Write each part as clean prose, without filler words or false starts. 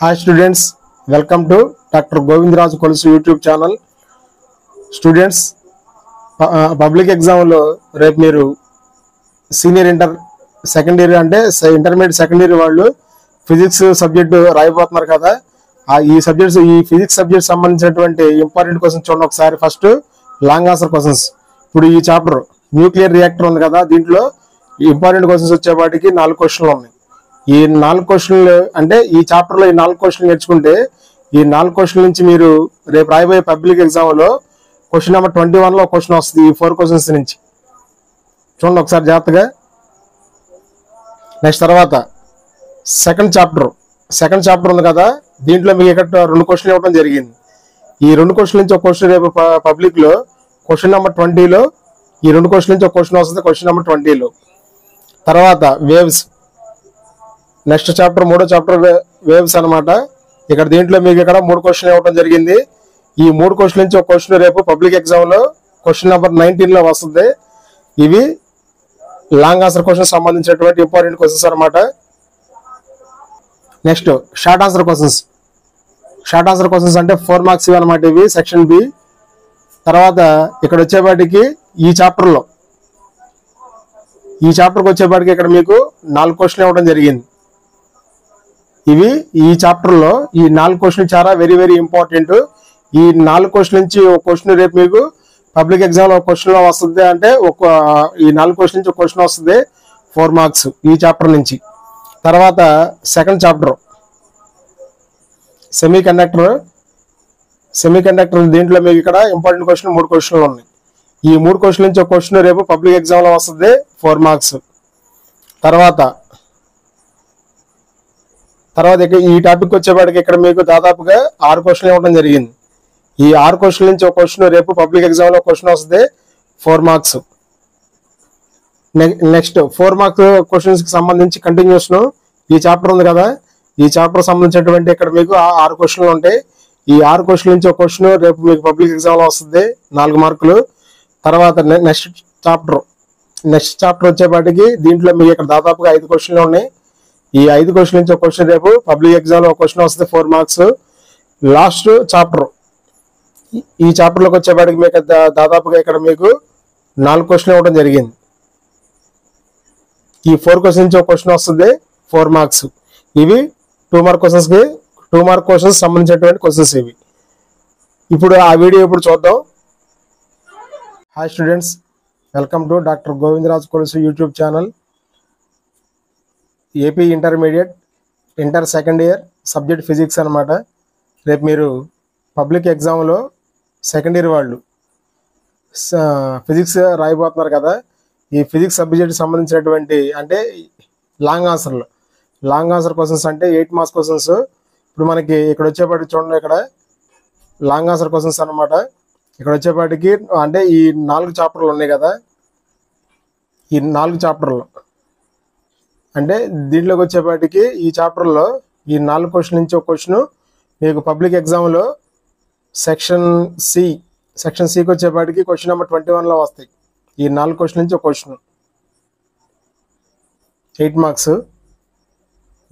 Hi students, welcome to Dr. Govindraj Kolusu YouTube channel. Students, public ఎగ్జామ్లో రేపు మీరు senior inter second year అంటే intermediate second year వాళ్ళు physics subject రాయబోతున్నారు కదా. ఈ ఫిజిక్స్ సబ్జెక్ట్ సంబంధించినటువంటి ఇంపార్టెంట్ క్వశ్చన్స్ చూడండి ఒకసారి. First long answer questions. ఇప్పుడు ఈ చాప్టర్ న్యూక్లియర్ రియాక్టర్ ఉంది కదా, దీంట్లో ఇంపార్టెంట్ క్వశ్చన్స్ వచ్చేపాటికి 4 క్వశ్చన్లు ఉన్నాయి. ఈ 4 క్వశ్చన్లు అంటే ఈ చాప్టర్లో ఈ 4 క్వశ్చన్లు నేర్చుకుంటే ఈ 4 క్వశ్చన్ల నుంచి మీరు రేపు రాయబోయే పబ్లిక్ ఎగ్జామ్లో క్వశ్చన్ నెంబర్ 21లో క్వశ్చన్ వస్తుంది. ఈ 4 క్వశ్చన్స్ నుంచి చూడండి ఒకసారి జాగ్రత్తగా. నెక్స్ట్ తర్వాత సెకండ్ చాప్టర్ ఉంది కదా, దీంట్లో మీకు ఇక్కడ 2 క్వశ్చన్లు ఇవ్వడం జరిగింది. ఈ 2 క్వశ్చన్ నుంచి ఒక క్వశ్చన్ రేపు పబ్లిక్లో క్వశ్చన్ నెంబర్ 20లో ఈ 2 క్వశ్చన్ నుంచి ఒక క్వశ్చన్ వస్తుంది క్వశ్చన్ నెంబర్ 20లో. తర్వాత వేవ్స్, నెక్స్ట్ చాప్టర్ 3వ చాప్టర్ వేవ్స్ అనమాట. ఇక్కడ దీంట్లో మీకు ఇక్కడ 3 క్వశ్చన్లు ఇవ్వడం జరిగింది. ఈ 3 క్వశ్చన్ నుంచి ఒక క్వశ్చన్ రేపు పబ్లిక్ ఎగ్జామ్లో క్వశ్చన్ నెంబర్ 19లో వస్తుంది. ఇవి లాంగ్ ఆన్సర్ క్వశ్చన్ సంబంధించినటువంటి ఇంపార్టెంట్ క్వశ్చన్స్ అనమాట. నెక్స్ట్ షార్ట్ ఆన్సర్ క్వశ్చన్స్ అంటే 4 మార్క్స్ ఇవి అనమాట. ఇవి సెక్షన్ బి. తర్వాత ఇక్కడ వచ్చేపాటికి ఈ చాప్టర్కి వచ్చేపాటికి ఇక్కడ మీకు 4 క్వశ్చన్లు ఇవ్వడం జరిగింది. ఇవి ఈ చాప్టర్లో ఈ 4 క్వశ్చన్లు చాలా వెరీ వెరీ ఇంపార్టెంట్. ఈ 4 క్వశ్చన్ నుంచి ఒక క్వశ్చన్ రేపు మీకు పబ్లిక్ ఎగ్జామ్లో ఒక క్వశ్చన్లో వస్తుంది. అంటే ఈ 4 క్వశ్చన్ నుంచి ఒక క్వశ్చన్ వస్తుంది 4 మార్క్స్ ఈ చాప్టర్ నుంచి. తర్వాత సెకండ్ చాప్టర్ సెమీ కండక్టర్, దీంట్లో మీకు ఇక్కడ ఇంపార్టెంట్ క్వశ్చన్ 3 క్వశ్చన్లు ఉన్నాయి. ఈ 3 క్వశ్చన్ నుంచి ఒక క్వశ్చన్ రేపు పబ్లిక్ ఎగ్జామ్లో వస్తుంది 4 మార్క్స్. తర్వాత ఈ టాపిక్ వచ్చేపాటికి ఇక్కడ మీకు దాదాపుగా 6 క్వశ్చన్లు ఇవ్వడం జరిగింది. ఈ 6 క్వశ్చన్ నుంచి ఒక క్వశ్చన్ రేపు పబ్లిక్ ఎగ్జామ్లో క్వశ్చన్ వస్తుంది 4 మార్క్స్. నెక్స్ట్ 4 మార్క్స్ క్వశ్చన్స్ కి సంబంధించి కంటిన్యూషన్ ఈ చాప్టర్ ఉంది కదా, ఈ చాప్టర్ సంబంధించినటువంటి ఇక్కడ మీకు 6 క్వశ్చన్లు ఉంటాయి. ఈ 6 క్వశ్చన్ నుంచి ఒక క్వశ్చన్ రేపు మీకు పబ్లిక్ ఎగ్జామ్లో వస్తుంది 4 మార్కులు. తర్వాత నెక్స్ట్ చాప్టర్ వచ్చేపాటికి దీంట్లో మీకు ఇక్కడ దాదాపుగా 5 క్వశ్చన్లు ఉన్నాయి. ఈ 5 క్వశ్చన్ నుంచి ఒక క్వశ్చన్ రేపు పబ్లిక్ ఎగ్జామ్లో ఒక క్వశ్చన్ వస్తుంది 4 మార్క్స్. లాస్ట్ చాప్టర్, ఈ చాప్టర్లోకి వచ్చేపాటికి మీకు దాదాపుగా ఇక్కడ మీకు 4 క్వశ్చన్లు ఇవ్వడం జరిగింది. ఈ 4 క్వశ్చన్ నుంచి ఒక క్వశ్చన్ వస్తుంది 4 మార్క్స్. ఇవి 2 మార్క్ క్వశ్చన్స్ సంబంధించినటువంటి క్వశ్చన్స్ ఇవి. ఇప్పుడు ఆ వీడియో ఇప్పుడు చూద్దాం. Hi students, welcome to doctor Govindaraj Kolusu YouTube channel. AP intermediate inter second year subject physics అనమాట. రేపు మీరు పబ్లిక్ ఎగ్జామ్లో సెకండ్ ఇయర్ వాళ్ళు ఫిజిక్స్ రాయబోతున్నారు కదా. ఈ ఫిజిక్స్ సబ్జెక్ట్ సంబంధించినటువంటి అంటే లాంగ్ ఆన్సర్ క్వశ్చన్స్ అంటే 8 మార్క్స్ క్వశ్చన్స్. ఇప్పుడు మనకి ఇక్కడ వచ్చేపాటికి చూడండి, ఇక్కడ లాంగ్ ఆన్సర్ క్వశ్చన్స్ అనమాట. ఇక్కడ వచ్చేపాటికి అంటే ఈ 4 చాప్టర్లు ఉన్నాయి కదా, ఈ 4 చాప్టర్లు అంటే దీంట్లోకి వచ్చేపాటికి ఈ చాప్టర్లో ఈ 4 క్వశ్చన్ నుంచి ఒక క్వశ్చన్ మీకు పబ్లిక్ ఎగ్జామ్లో సెక్షన్ సికి వచ్చేపాటికి క్వశ్చన్ నెంబర్ 21లో వస్తాయి. ఈ 4 క్వశ్చన్ నుంచి ఒక క్వశ్చన్ 8 మార్క్స్.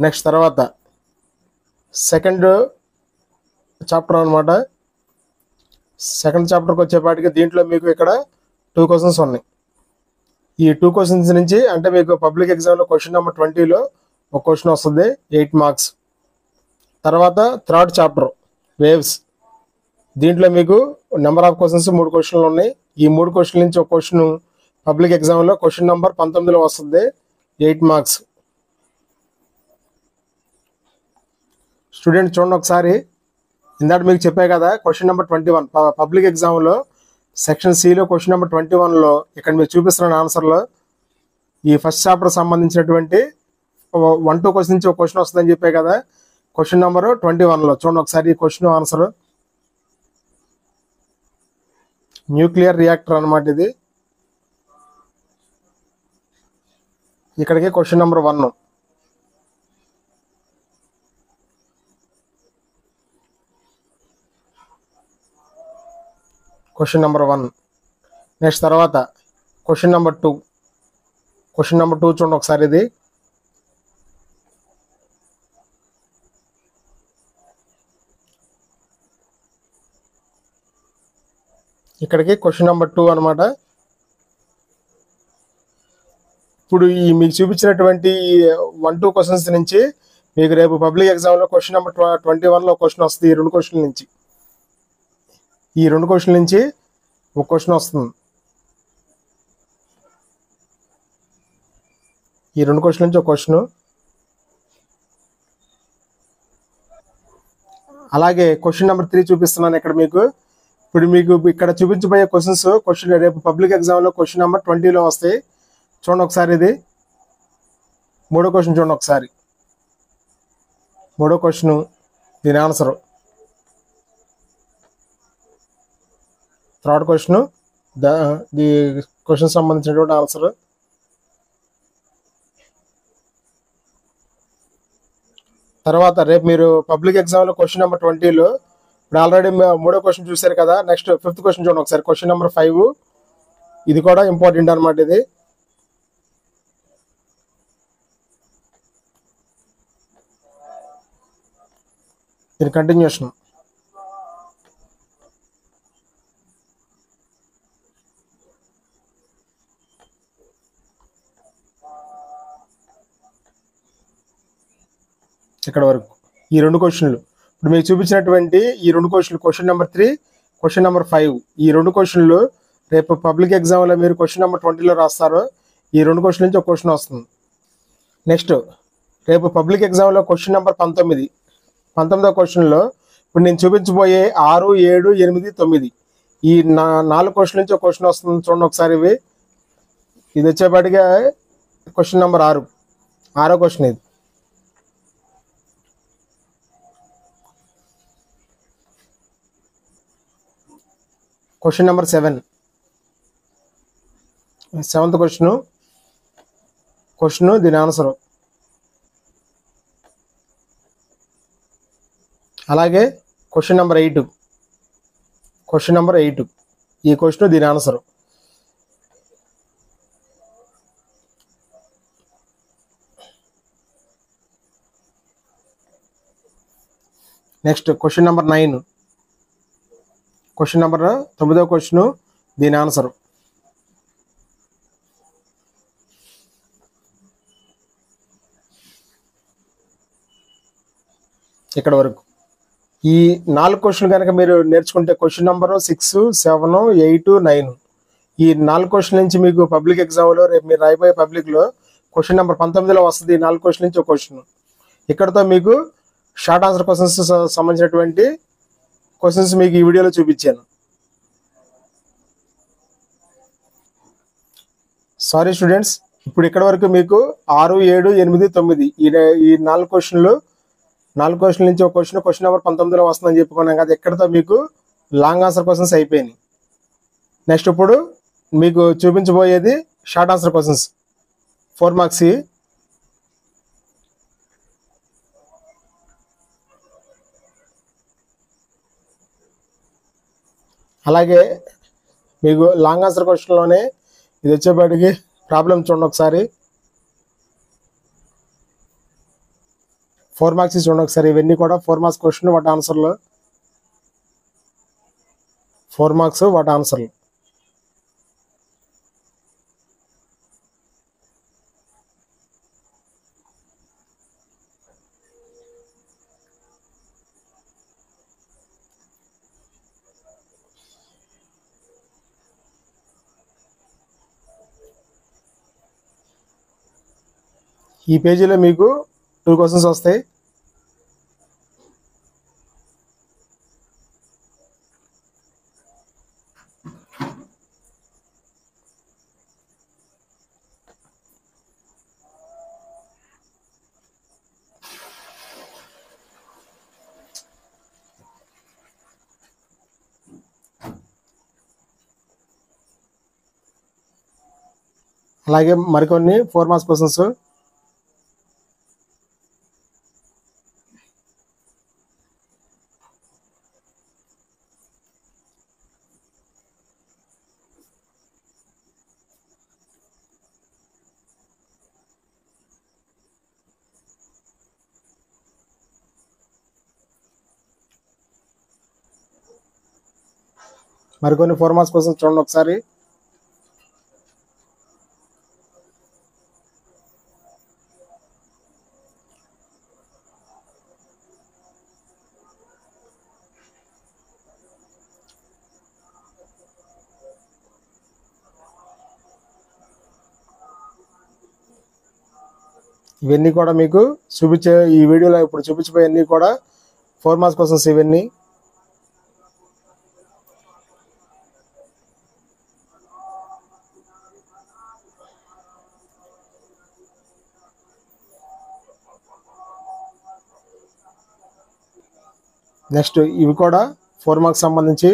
నెక్స్ట్ తర్వాత సెకండ్ చాప్టర్ అనమాట. సెకండ్ చాప్టర్కి వచ్చేపాటికి దీంట్లో మీకు ఇక్కడ 2 క్వశ్చన్స్ ఉన్నాయి. ఈ 2 క్వశ్చన్స్ నుంచి అంటే మీకు పబ్లిక్ ఎగ్జామ్లో క్వశ్చన్ నెంబర్ 20లో ఒక క్వశ్చన్ వస్తుంది 8 మార్క్స్. తర్వాత థర్డ్ చాప్టర్ వేవ్స్, దీంట్లో మీకు నెంబర్ ఆఫ్ క్వశ్చన్స్ 3 క్వశ్చన్లు ఉన్నాయి. ఈ 3 క్వశ్చన్ నుంచి ఒక క్వశ్చన్ పబ్లిక్ ఎగ్జామ్లో క్వశ్చన్ నెంబర్ 19లో వస్తుంది 8 మార్క్స్. స్టూడెంట్ చూడండి ఒకసారి, ఇందాక మీకు చెప్పాయి కదా క్వశ్చన్ నెంబర్ 21 పబ్లిక్ ఎగ్జామ్లో సెక్షన్ సిలో క్వశ్చన్ నెంబర్ 21లో ఇక్కడ మీరు చూపిస్తున్న ఆన్సర్లో ఈ ఫస్ట్ చాప్టర్ సంబంధించినటువంటి 1-2 క్వశ్చన్ నుంచి ఒక క్వశ్చన్ వస్తుందని చెప్పాయి కదా. క్వశ్చన్ నెంబర్ 21లో చూడండి ఒకసారి క్వశ్చన్ ఆన్సర్. న్యూక్లియర్ రియాక్టర్ అనమాట ఇది. ఇక్కడికి question number 1. Question number 1. Next తర్వాత క్వశ్చన్ నెంబర్ 2 చూడండి ఒకసారి. ఇది ఇక్కడికి క్వశ్చన్ నెంబర్ 2 అనమాట. ఇప్పుడు ఈ మీకు చూపించినటువంటి 1-2 క్వశ్చన్స్ నుంచి మీకు రేపు పబ్లిక్ ఎగ్జామ్లో క్వశ్చన్ నెంబర్ 21లో క్వశ్చన్ వస్తుంది. ఈ 2 క్వశ్చన్ల నుంచి ఒక క్వశ్చన్ వస్తుంది. ఈ 2 క్వశ్చన్ నుంచి ఒక క్వశ్చన్. అలాగే క్వశ్చన్ నెంబర్ 3 చూపిస్తున్నాను ఇక్కడ మీకు. ఇప్పుడు మీకు ఇక్కడ చూపించబోయే క్వశ్చన్ రేపు పబ్లిక్ ఎగ్జామ్లో క్వశ్చన్ నెంబర్ 20లో వస్తాయి. చూడండి ఒకసారి. ఇది 3వ క్వశ్చన్ చూడండి ఒకసారి. 3వ క్వశ్చన్, దీని answer. 3rd question, the question సంబంధించినటువంటి ఆన్సర్. తర్వాత రేపు మీరు పబ్లిక్ ఎగ్జామ్లో క్వశ్చన్ నెంబర్ 20లో ఇప్పుడు ఆల్రెడీ 3వ క్వశ్చన్ చూశారు కదా. నెక్స్ట్ 5th క్వశ్చన్ చూడండి ఒకసారి. క్వశ్చన్ నెంబర్ 5, ఇది కూడా ఇంపార్టెంట్ అనమాట. ఇది దీని కంటిన్యూషన్. ఇక్కడ వరకు ఈ 2 క్వశ్చన్లు. ఇప్పుడు మీకు చూపించినటువంటి ఈ 2 క్వశ్చన్లు, క్వశ్చన్ నెంబర్ 3, క్వశ్చన్ నెంబర్ 5, ఈ 2 క్వశ్చన్లు రేపు పబ్లిక్ ఎగ్జామ్లో మీరు క్వశ్చన్ నెంబర్ 20లో రాస్తారు. ఈ 2 క్వశ్చన్ నుంచి ఒక క్వశ్చన్ వస్తుంది. నెక్స్ట్ రేపు పబ్లిక్ ఎగ్జామ్లో క్వశ్చన్ నెంబర్ 19వ క్వశ్చన్లో ఇప్పుడు నేను చూపించబోయే 6, 7, 8, 9 ఈ 4 క్వశ్చన్ నుంచి ఒక క్వశ్చన్ వస్తుంది. చూడండి ఒకసారి. ఇది వచ్చేపాటిగా క్వశ్చన్ నెంబర్ 6వ క్వశ్చన్. ఇది క్వశ్చన్ నెంబర్ 7th క్వశ్చన్, దీని ఆన్సరు. అలాగే క్వశ్చన్ నెంబర్ 8, ఈ క్వశ్చన్, దీని ఆన్సరు. నెక్స్ట్ క్వశ్చన్ నెంబర్ 9, 9వ క్వశ్చన్, దీని ఆన్సరు. ఇక్కడ వరకు ఈ 4 క్వశ్చన్లు కనుక మీరు నేర్చుకుంటే క్వశ్చన్ నెంబర్ 6, 7, 8, 9 ఈ 4 క్వశ్చన్ నుంచి మీకు పబ్లిక్ ఎగ్జామ్లో రేపు మీరు రాయిపోయే పబ్లిక్లో క్వశ్చన్ నెంబర్ 19లో వస్తుంది. ఈ 4 క్వశ్చన్ నుంచి ఒక క్వశ్చన్. ఇక్కడతో మీకు షార్ట్ ఆన్సర్ క్వశ్చన్స్ సంబంధించినటువంటి క్వశ్చన్స్ మీకు ఈ వీడియోలో చూపించాను. సారీ స్టూడెంట్స్, ఇప్పుడు ఇక్కడ వరకు మీకు 6, 7, 8, 9 ఈ 4 క్వశ్చన్లు నుంచి ఒక క్వశ్చన్ నెంబర్ 19లో వస్తుందని చెప్పుకున్నాం కదా. ఇక్కడతో మీకు లాంగ్ ఆన్సర్ క్వశ్చన్స్ అయిపోయినాయి. నెక్స్ట్ ఇప్పుడు మీకు చూపించబోయేది షార్ట్ ఆన్సర్ క్వశ్చన్స్ 4 మార్క్స్. అలాగే మీకు లాంగ్ ఆన్సర్ క్వశ్చన్లోనే ఇది వచ్చేపాటికి ప్రాబ్లం చూడండి ఒకసారి. 4 మార్క్స్ చూడండి ఒకసారి. ఇవన్నీ కూడా 4 మార్క్స్ క్వశ్చన్, వాటి ఆన్సర్లు. 4 మార్క్స్, వాటి ఆన్సర్లు. ఈ పేజీలో మీకు 2 క్వశ్చన్స్ వస్తాయి. అలాగే మరికొన్ని 4 మార్క్స్ క్వశ్చన్స్. మరికొన్ని 4 మార్క్స్ కోసం చూడండి ఒకసారి. ఇవన్నీ కూడా మీకు చూపించే ఈ వీడియోలో ఇప్పుడు చూపించిపోయన్నీ కూడా 4 మార్క్స్ క్వశ్చన్స్ ఇవన్నీ. నెక్స్ట్ ఇవి కూడా 4 మార్క్స్ సంబంధించి.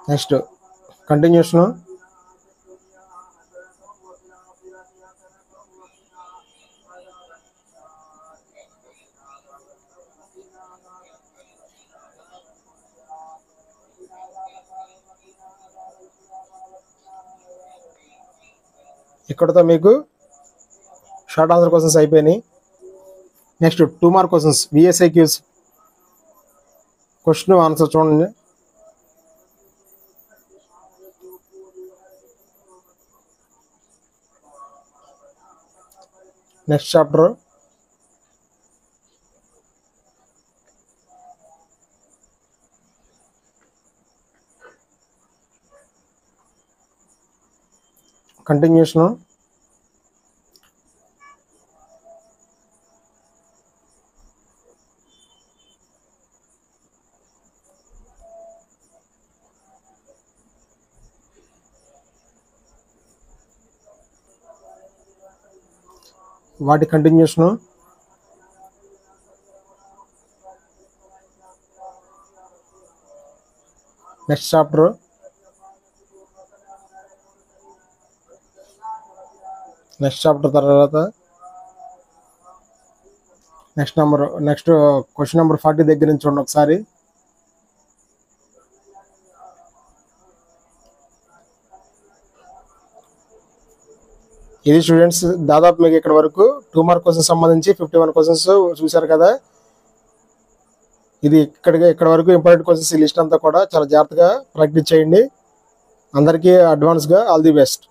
Next continuation. ఇక్కడతో మీకు షార్ట్ ఆన్సర్ క్వశ్చన్స్ అయిపోయినాయి. Next 2 mark questions VSA Qs. Question answer చూడండి. Next chapter. కంటిన్యూషన్. వాటి continuation. Next chapter. Next chapter తర్వాత నెక్స్ట్ క్వశ్చన్ నెంబర్ 40 దగ్గర నుంచి చూడండి ఒకసారి. ఇది స్టూడెంట్స్ దాదాపు మీకు ఇక్కడ వరకు 2 మార్క్ క్వశ్చన్స్ సంబంధించి 51 క్వశ్చన్స్ చూశారు కదా. ఇది ఇక్కడ వరకు ఇంపార్టెంట్ క్వశ్చన్స్ ఈ లిస్ట్ అంతా కూడా చాలా జాగ్రత్తగా ప్రాక్టీస్ చేయండి. అందరికీ అడ్వాన్స్గా ఆల్ ది బెస్ట్.